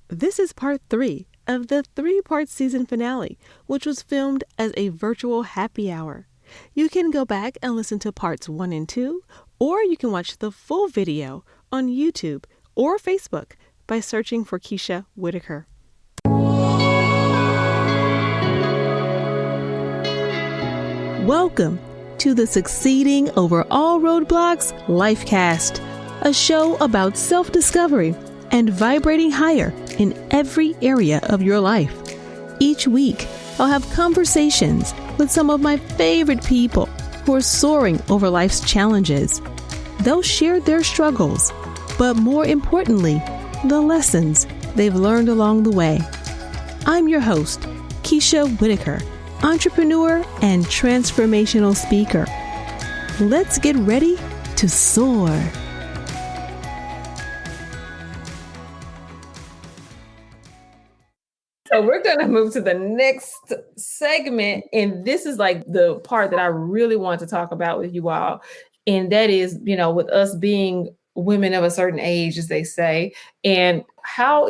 This is part 3 of the 3-part season finale, which was filmed as a virtual happy hour. You can go back and listen to parts 1 and 2, or you can watch the full video on YouTube or Facebook by searching for Keisha Whitaker. Welcome to the Succeeding Over All Roadblocks Lifecast, a show about self-discovery and vibrating higher in every area of your life. Each week, I'll have conversations with some of my favorite people who are soaring over life's challenges. They'll share their struggles, but more importantly, the lessons they've learned along the way. I'm your host, Keisha Whitaker, entrepreneur and transformational speaker. Let's get ready to soar. So we're going to move to the next segment. And this is like the part that I really want to talk about with you all. And that is, with us being women of a certain age, as they say, and how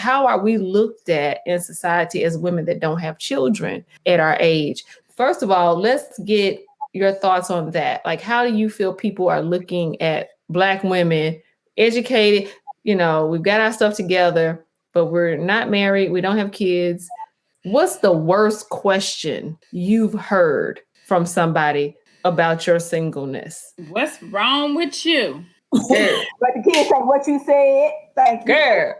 are we looked at in society as women that don't have children at our age? First of all, let's get your thoughts on that. Like, how do you feel people are looking at Black women, educated, we've got our stuff together, but we're not married, we don't have kids. What's the worst question you've heard from somebody about your singleness? What's wrong with you? But the kids say what you said. Thank you. Girl.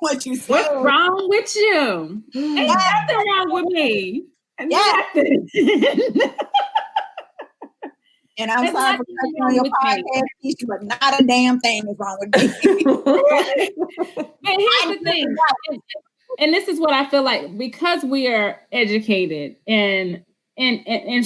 What you said. What's wrong with you? Ain't nothing wrong with me. Nothing. And I'm sorry for touching on your podcast, Keisha, but not a damn thing is wrong with me. But here's the thing, and this is what I feel like, because we are educated and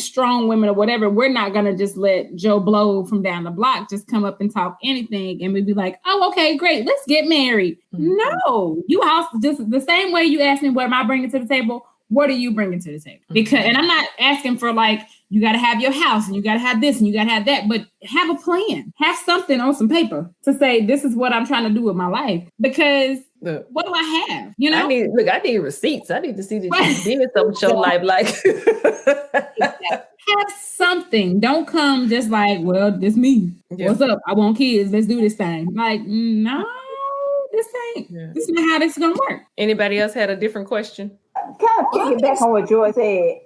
strong women or whatever, we're not going to just let Joe Blow from down the block just come up and talk anything and we'd be like, oh, okay, great, let's get married. Mm-hmm. No, you also just the same way you asked me what am I bringing to the table, what are you bringing to the table? Because, and I'm not asking for like, you got to have your house and you got to have this and you got to have that, but have a plan, have something on some paper to say, this is what I'm trying to do with my life. Because what do I have? I need receipts. I need to see that you did something with your life. Like, have something. Don't come just like, well, this me. Yeah. What's up? I want kids. Let's do this thing. Like, no, this ain't. Yeah. This is not how this is gonna work. Anybody else had a different question? Kind of picking back on what Joy said.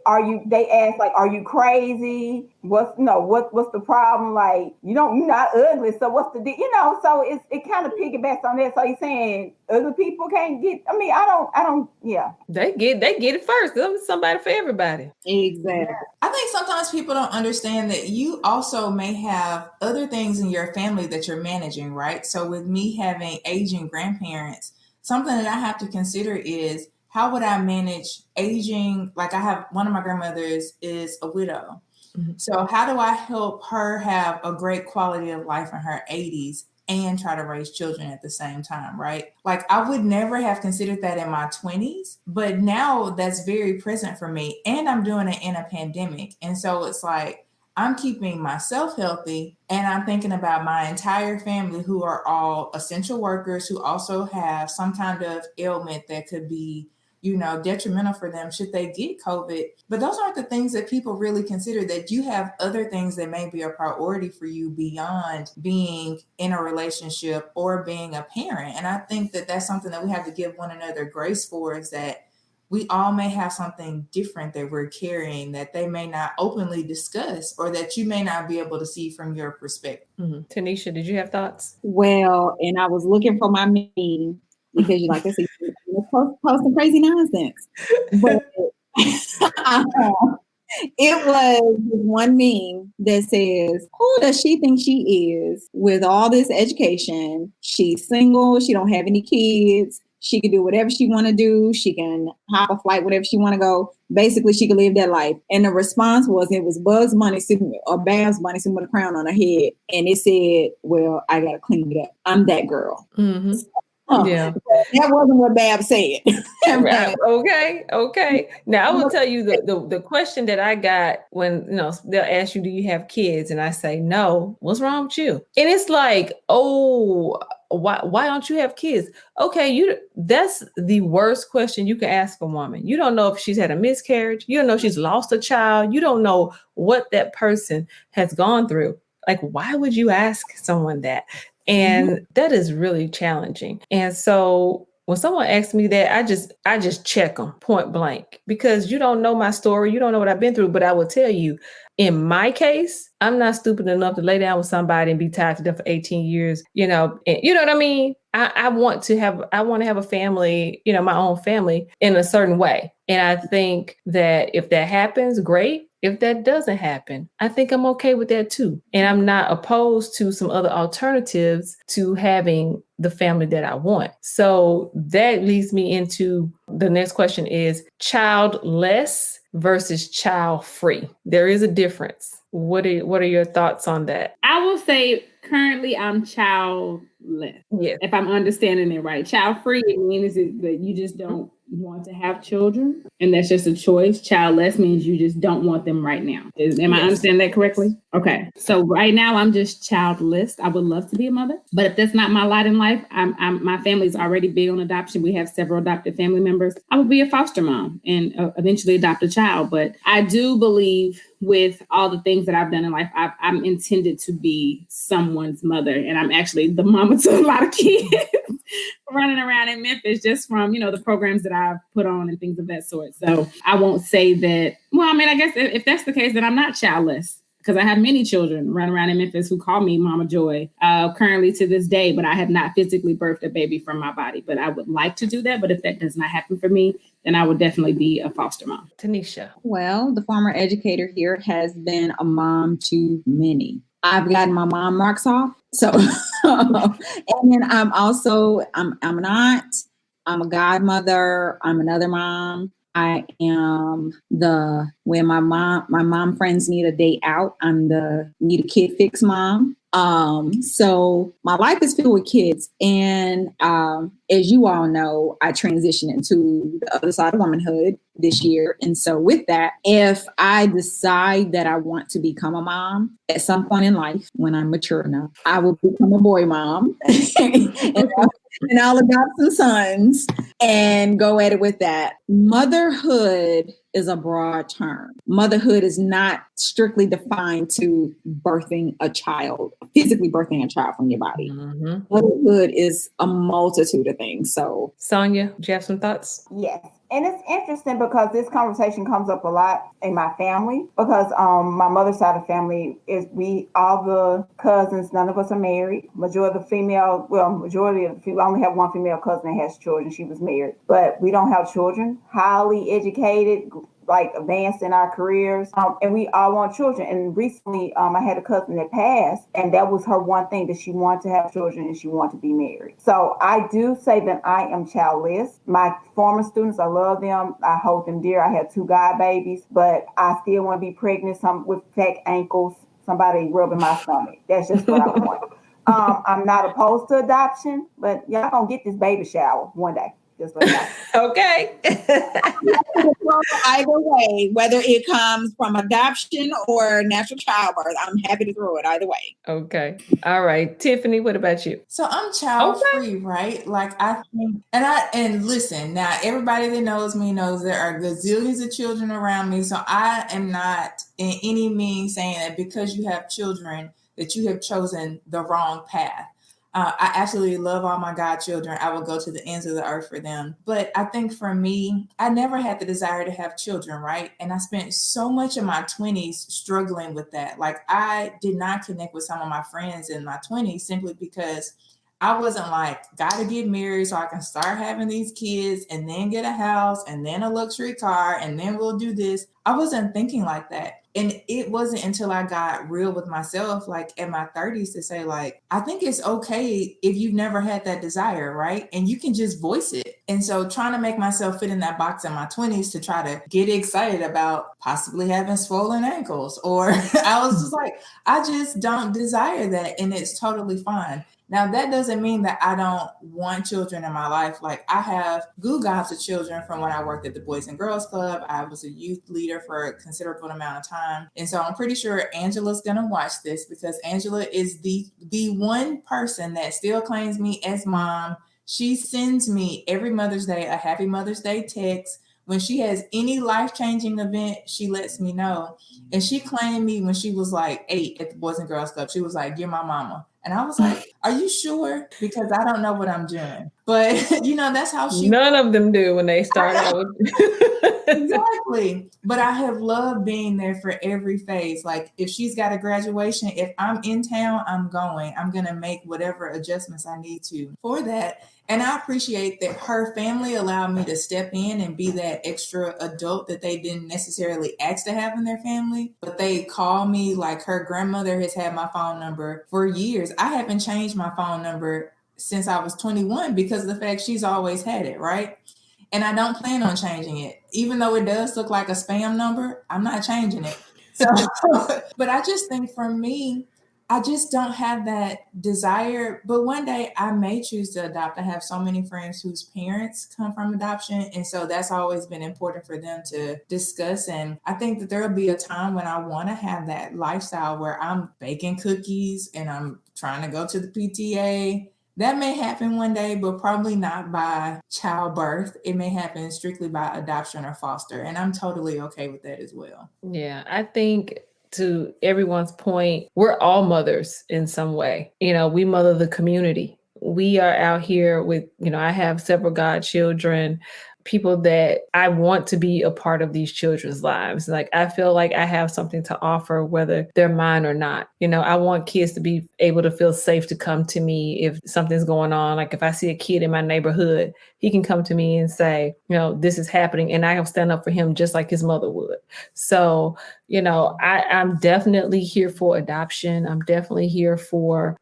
They asked like, are you crazy? What's the problem? Like, you're not ugly. So what's the deal? So it kind of piggybacks on that. So he's saying other people can't get, I don't, yeah. They get it first. There's somebody for everybody. Exactly. I think sometimes people don't understand that you also may have other things in your family that you're managing, right? So with me having aging grandparents, something that I have to consider is, how would I manage aging? Like, I have one of my grandmothers is a widow. Mm-hmm. So how do I help her have a great quality of life in her 80s and try to raise children at the same time, right? Like, I would never have considered that in my 20s, but now that's very present for me. And I'm doing it in a pandemic. And so it's like, I'm keeping myself healthy and I'm thinking about my entire family who are all essential workers who also have some kind of ailment that could be detrimental for them should they get COVID. But those aren't the things that people really consider, that you have other things that may be a priority for you beyond being in a relationship or being a parent. And I think that that's something that we have to give one another grace for, is that we all may have something different that we're carrying that they may not openly discuss or that you may not be able to see from your perspective. Mm-hmm. Tanisha, did you have thoughts? Well, and I was looking for my meeting because you like to see posting crazy nonsense. But it was one meme that says, who does she think she is with all this education? She's single. She don't have any kids. She can do whatever she want to do. She can hop a flight, whatever she want to go. Basically, she can live that life. And the response was, it was Bugs Bunny sitting, or Babs Bunny sitting with a crown on her head. And it said, well, I got to clean it up. I'm that girl. Mm-hmm. Yeah, that wasn't what Bab said. Okay. Now I will tell you the question that I got when they'll ask you, do you have kids? And I say no. What's wrong with you? And it's like, oh, why don't you have kids? Okay, that's the worst question you can ask a woman. You don't know if she's had a miscarriage. You don't know if she's lost a child. You don't know what that person has gone through. Like, why would you ask someone that? And that is really challenging. And so when someone asks me that, I just check them point blank, because you don't know my story. You don't know what I've been through, but I will tell you, in my case, I'm not stupid enough to lay down with somebody and be tied to them for 18 years. You know what I mean? I want to have a family, my own family in a certain way. And I think that if that happens, great. If that doesn't happen, I think I'm okay with that too. And I'm not opposed to some other alternatives to having the family that I want. So that leads me into the next question is childless versus child-free. There is a difference. What are your thoughts on that? I will say currently I'm childless. Yes. If I'm understanding it right. Child-free, it means that you just don't want to have children, and that's just a choice. Childless means you just don't want them right now. Am I understanding that correctly? Okay. So right now I'm just childless. I would love to be a mother, but if that's not my lot in life, my family's already big on adoption. We have several adopted family members. I would be a foster mom and eventually adopt a child. But I do believe with all the things that I've done in life, I'm intended to be someone's mother, and I'm actually the mama to a lot of kids running around in Memphis just from, the programs that I've put on and things of that sort. So I won't say that. Well, I mean, I guess if that's the case, then I'm not childless, because I have many children running around in Memphis who call me Mama Joy currently to this day, but I have not physically birthed a baby from my body. But I would like to do that. But if that does not happen for me, then I would definitely be a foster mom. Tanisha. Well, the former educator here has been a mom to many. I've gotten my mom marks off. So, and then I'm a godmother. I'm another mom. I am when my mom friends need a day out, I'm the need a kid fix mom. So my life is filled with kids. And as you all know, I transitioned into the other side of womanhood this year. And so with that, if I decide that I want to become a mom at some point in life, when I'm mature enough, I will become a boy mom. And I'll adopt some sons and go at it with that. Motherhood is a broad term. Motherhood is not strictly defined to birthing a child, physically birthing a child from your body. Mm-hmm. Motherhood is a multitude of things. So, Sonia, do you have some thoughts? Yes. And it's interesting because this conversation comes up a lot in my family, because my mother's side of the family is all the cousins, none of us are married. Majority of the female, I only have one female cousin that has children. She was married, but we don't have children. Highly educated, like advanced in our careers, and we all want children. And recently, I had a cousin that passed, and that was her one thing, that she wanted to have children and she wanted to be married. So I do say that I am childless. My former students, I love them. I hold them dear. I have 2 god babies, but I still want to be pregnant. Some with fat ankles, somebody rubbing my stomach. That's just what I want. I'm not opposed to adoption, but y'all gonna get this baby shower one day. Just like that. Okay. Either way, whether it comes from adoption or natural childbirth, I'm happy to throw it either way. Okay. All right. Tiffany, what about you? So I'm child-free, right? Like I think, and listen, now everybody that knows me knows there are gazillions of children around me. So I am not in any means saying that because you have children that you have chosen the wrong path. I absolutely love all my godchildren. I will go to the ends of the earth for them. But I think for me, I never had the desire to have children, right? And I spent so much of my 20s struggling with that. Like I did not connect with some of my friends in my 20s simply because I wasn't like, gotta get married so I can start having these kids and then get a house and then a luxury car and then we'll do this. I wasn't thinking like that. And it wasn't until I got real with myself, like in my 30s, to say, like, I think it's okay if you've never had that desire, right? And you can just voice it. And so trying to make myself fit in that box in my 20s to try to get excited about possibly having swollen ankles, or I was just like, I just don't desire that. And it's totally fine. Now, that doesn't mean that I don't want children in my life. Like, I have goo gods of children from when I worked at the Boys and Girls Club. I was a youth leader for a considerable amount of time. And so I'm pretty sure Angela's going to watch this, because Angela is the one person that still claims me as mom. She sends me every Mother's Day a Happy Mother's Day text. When she has any life-changing event, she lets me know. And she claimed me when she was like 8 at the Boys and Girls Club. She was like, "You're my mama." And I was like, "Are you sure? Because I don't know what I'm doing." But, you know, that's how she... None of them do when they start out. Exactly. But I have loved being there for every phase. Like, if she's got a graduation, if I'm in town, I'm going. I'm going to make whatever adjustments I need to for that. And I appreciate that her family allowed me to step in and be that extra adult that they didn't necessarily ask to have in their family. But they call me, like, her grandmother has had my phone number for years. I haven't changed my phone number since I was 21 because of the fact she's always had it, right? And I don't plan on changing it. Even though it does look like a spam number, I'm not changing it. So, but I just think for me, I just don't have that desire. But one day I may choose to adopt. I have so many friends whose parents come from adoption. And so that's always been important for them to discuss. And I think that there'll be a time when I want to have that lifestyle where I'm baking cookies and I'm trying to go to the PTA. That may happen one day, but probably not by childbirth. It may happen strictly by adoption or foster. And I'm totally okay with that as well. Yeah, I think, to everyone's point, we're all mothers in some way. You know, we mother the community. We are out here with, you know, I have several godchildren, people that I want to be a part of these children's lives. Like, I feel like I have something to offer, whether they're mine or not. You know, I want kids to be able to feel safe to come to me if something's going on. Like, if I see a kid in my neighborhood, he can come to me and say, you know, this is happening, and I can stand up for him just like his mother would. So, you know, I'm definitely here for adoption. I'm definitely here for,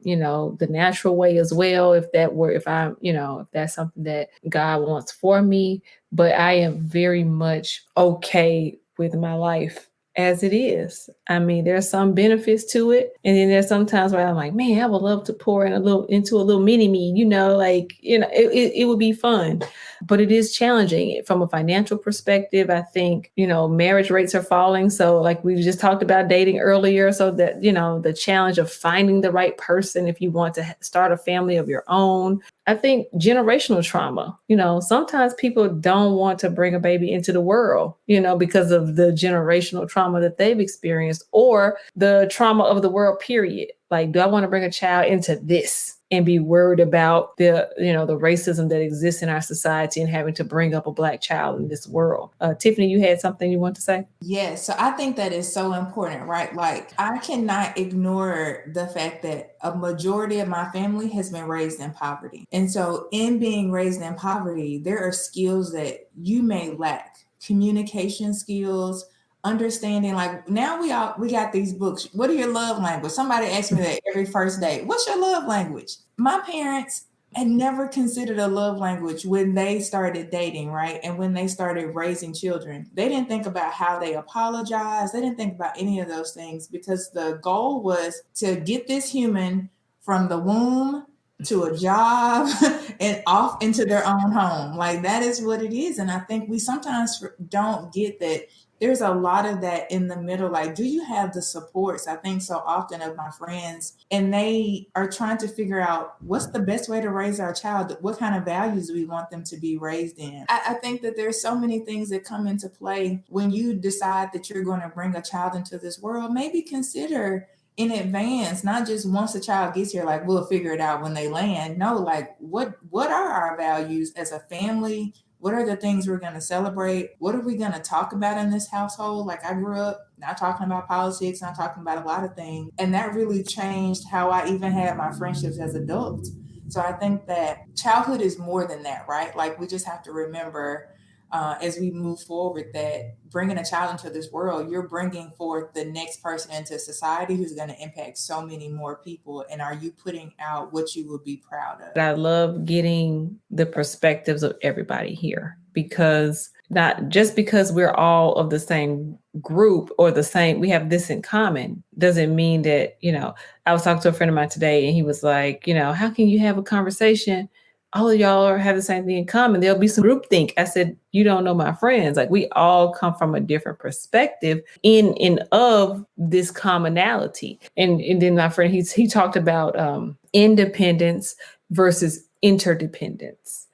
you know, the natural way as well. If that's something that God wants for me, but I am very much okay with my life as it is. I mean, there's some benefits to it. And then there's some times where I'm like, man, I would love to pour into a little mini me, you know, like, you know, it would be fun, but it is challenging from a financial perspective. I think, you know, marriage rates are falling. So like we just talked about dating earlier. So that, you know, the challenge of finding the right person if you want to start a family of your own. I think generational trauma, you know, sometimes people don't want to bring a baby into the world, you know, because of the generational trauma that they've experienced, or the trauma of the world, period. Like, do I want to bring a child into this and be worried about the, you know, the racism that exists in our society and having to bring up a Black child in this world? Tiffany, you had something you want to say? Yes. So I think that is so important, right? Like, I cannot ignore the fact that a majority of my family has been raised in poverty. And so in being raised in poverty, there are skills that you may lack. Communication skills, understanding, like, now we got these books. What are your love language? Somebody asked me that every first date. What's your love language? My parents had never considered a love language when they started dating, right? And when they started raising children, they didn't think about how they apologize. They didn't think about any of those things, because the goal was to get this human from the womb to a job and off into their own home. Like, that is what it is. And I think we sometimes don't get that there's a lot of that in the middle. Like, do you have the supports? I think so often of my friends, and they are trying to figure out what's the best way to raise our child. What kind of values do we want them to be raised in? I think that there's so many things that come into play when you decide that you're going to bring a child into this world. Maybe consider in advance, not just once the child gets here, like, we'll figure it out when they land. No, like, what are our values as a family? What are the things we're going to celebrate? What are we going to talk about in this household? Like, I grew up not talking about politics, not talking about a lot of things. And that really changed how I even had my friendships as adults. So I think that childhood is more than that, right? Like, we just have to remember as we move forward that bringing a child into this world, you're bringing forth the next person into society who's going to impact so many more people. And are you putting out what you will be proud of? I love getting the perspectives of everybody here, because not just because we're all of the same group or we have this in common, doesn't mean that, I was talking to a friend of mine today and he was like, how can you have a conversation? All of y'all have the same thing in common. There'll be some groupthink. I said, you don't know my friends. Like, we all come from a different perspective in and of this commonality. And then my friend, he talked about independence versus interdependence,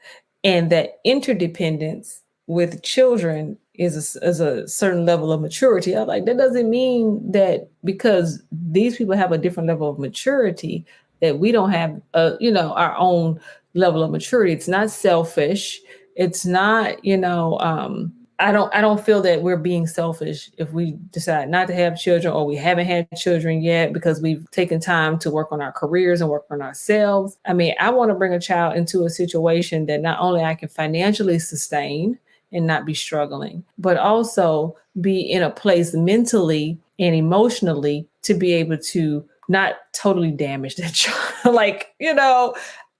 and that interdependence with children is a certain level of maturity. I'm like, that doesn't mean that because these people have a different level of maturity that we don't have our own level of maturity. It's not selfish. It's not, I don't feel that we're being selfish if we decide not to have children, or we haven't had children yet because we've taken time to work on our careers and work on ourselves. I mean, I want to bring a child into a situation that not only I can financially sustain and not be struggling, but also be in a place mentally and emotionally to be able to not totally damage that child.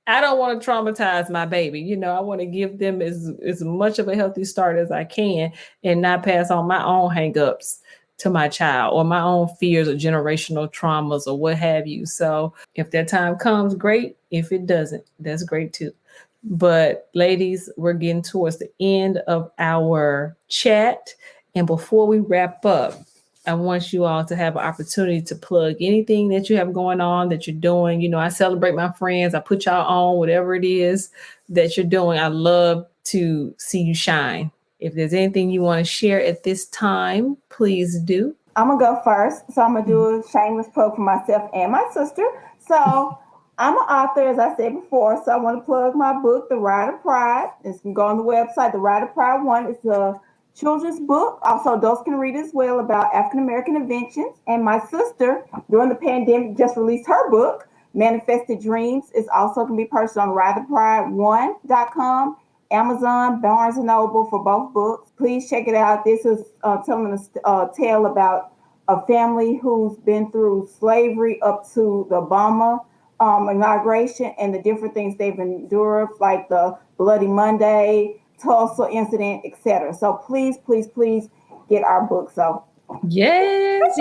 I don't want to traumatize my baby. I want to give them as much of a healthy start as I can and not pass on my own hangups to my child or my own fears or generational traumas or what have you. So if that time comes, great. If it doesn't, that's great too. But ladies, we're getting towards the end of our chat. And before we wrap up, I want you all to have an opportunity to plug anything that you have going on, that you're doing. I celebrate my friends. I put y'all on whatever it is that you're doing. I love to see you shine. If there's anything you want to share at this time, please do. I'm going to go first. So I'm going to do a shameless plug for myself and my sister. So I'm an author, as I said before. So I want to plug my book, The Ride of Pride. You can go on the website, The Ride of Pride 1. It's a children's book. Also, adults can read as well about African-American inventions. And my sister, during the pandemic, just released her book, Manifested Dreams. It's also can be purchased on ridethepride1.com, Amazon, Barnes & Noble for both books. Please check it out. This is telling a tale about a family who's been through slavery up to the Obama inauguration and the different things they've endured, like the Bloody Monday, Tulsa incident, etc. So please get our book. So yes.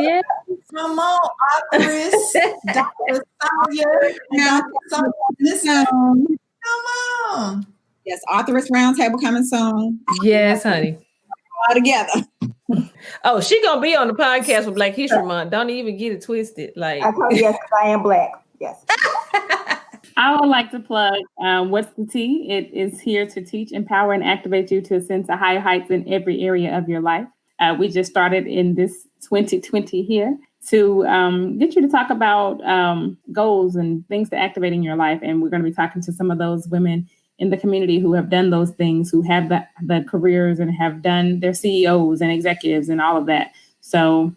Come on, authoress, Dr. Sonia, Come on. Yes, authoress roundtable coming soon. Yes, honey. All together. Oh, she gonna be on the podcast for Black History Month. Don't even get it twisted. Like, I told you, yes, I am Black. Yes. I would like to plug What's the Tea? It is here to teach, empower, and activate you to ascend to higher heights in every area of your life. We just started in this 2020 here to get you to talk about goals and things to activate in your life. And we're going to be talking to some of those women in the community who have done those things, who have the careers and have done their CEOs and executives and all of that. So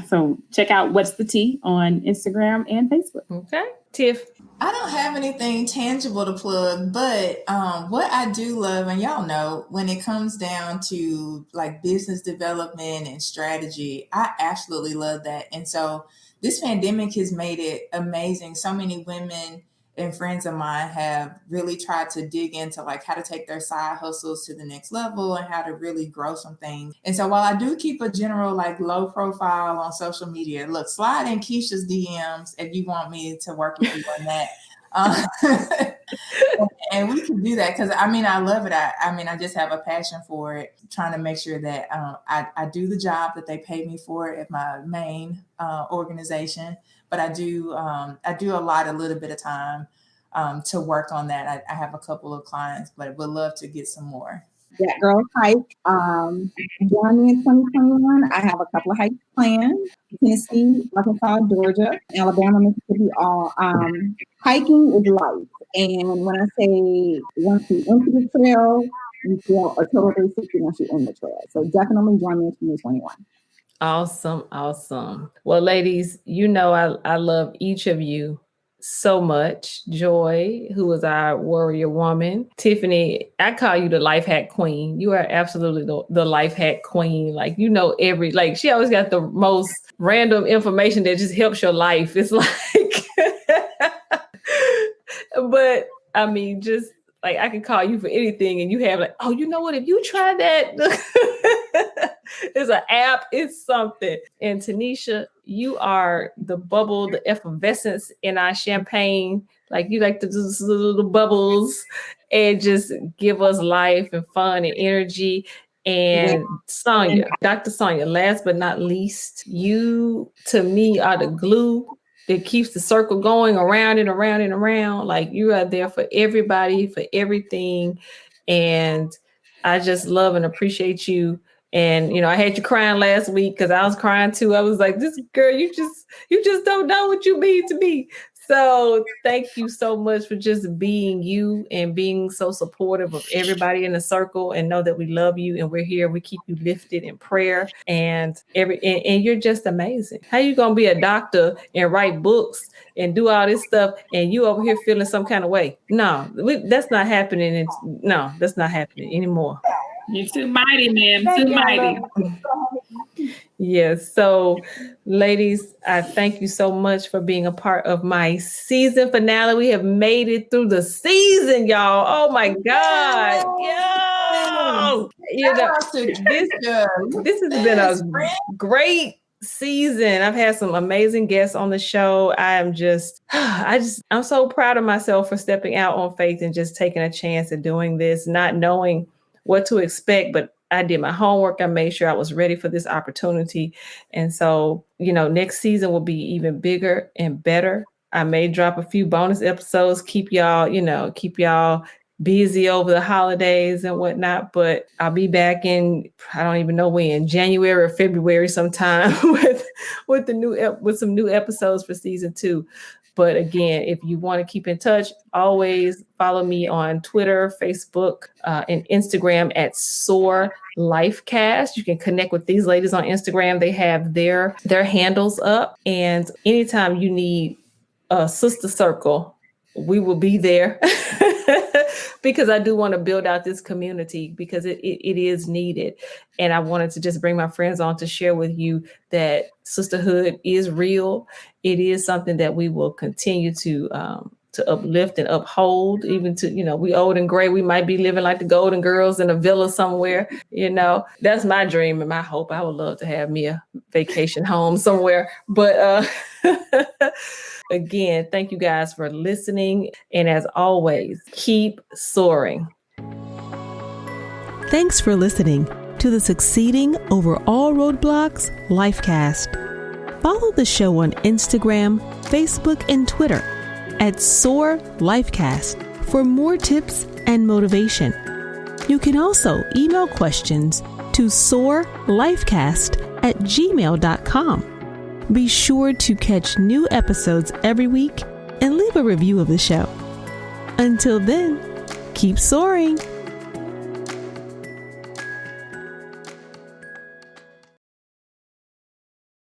so check out What's the Tea on Instagram and Facebook. Okay. Tiff. I don't have anything tangible to plug, but what I do love, and y'all know, when it comes down to like business development and strategy, I absolutely love that. And so this pandemic has made it amazing. So many women and friends of mine have really tried to dig into like how to take their side hustles to the next level and how to really grow some things. And so while I do keep a general like low profile on social media, look, slide in Keisha's DMs if you want me to work with you on that. And we can do that because I love it. I just have a passion for it, trying to make sure that I do the job that they pay me for at my main organization. But I do a little bit of time to work on that. I have a couple of clients, but would love to get some more. That Girl Hike. Join me in 2021. I have a couple of hikes planned. Tennessee, Arkansas, Georgia, Alabama, Mississippi. All hiking is life. And when I say once you enter the trail, you feel a total 360 once you're in the trail. So definitely join me in 2021. Awesome. Well, ladies, I love each of you so much. Joy, who is our warrior woman. Tiffany, I call you the life hack queen. You are absolutely the life hack queen. Like, she always got the most random information that just helps your life. It's like, but just Like I can call you for anything and you have like, oh, you know what? If you try that, it's an app, it's something. And Tanisha, you are the bubble, the effervescence in our champagne. Like you like to do these little bubbles and just give us life and fun and energy. And Sonia, Dr. Sonia, last but not least, you to me are the glue that keeps the circle going around and around and around. Like you are there for everybody, for everything. And I just love and appreciate you. And, you know, I had you crying last week because I was crying too. I was like, this girl, you just don't know what you mean to me. So thank you so much for just being you and being so supportive of everybody in the circle, and know that we love you and we're here. We keep you lifted in prayer, and you're just amazing. How you going to be a doctor and write books and do all this stuff and you over here feeling some kind of way? No, that's not happening. No, that's not happening anymore. You're too mighty, ma'am. Too mighty. Yes. So, ladies, I thank you so much for being a part of my season finale. We have made it through the season, y'all. Oh my God. Yo! You know, this has been a great season. I've had some amazing guests on the show. I'm so proud of myself for stepping out on faith and just taking a chance at doing this, not knowing what to expect, but I did my homework. I made sure I was ready for this opportunity. And so, you know, next season will be even bigger and better. I may drop a few bonus episodes, keep y'all busy over the holidays and whatnot, but I'll be back in, I don't even know when, January or February sometime with some new episodes for season 2. But again, if you want to keep in touch, always follow me on Twitter, Facebook, and Instagram at SOAR Lifecast. You can connect with these ladies on Instagram. They have their handles up. And anytime you need a sister circle, we will be there. Because I do want to build out this community because it is needed. And I wanted to just bring my friends on to share with you that sisterhood is real. It is something that we will continue to uplift and uphold, even to, you know, we old and gray. We might be living like the Golden Girls in a villa somewhere. You know, that's my dream and my hope. I would love to have me a vacation home somewhere. But again, thank you guys for listening. And as always, keep soaring. Thanks for listening to the Succeeding Over All Roadblocks Lifecast. Follow the show on Instagram, Facebook, and Twitter at SOAR Lifecast for more tips and motivation. You can also email questions to soarlifecast@gmail.com. Be sure to catch new episodes every week and leave a review of the show. Until then, keep soaring.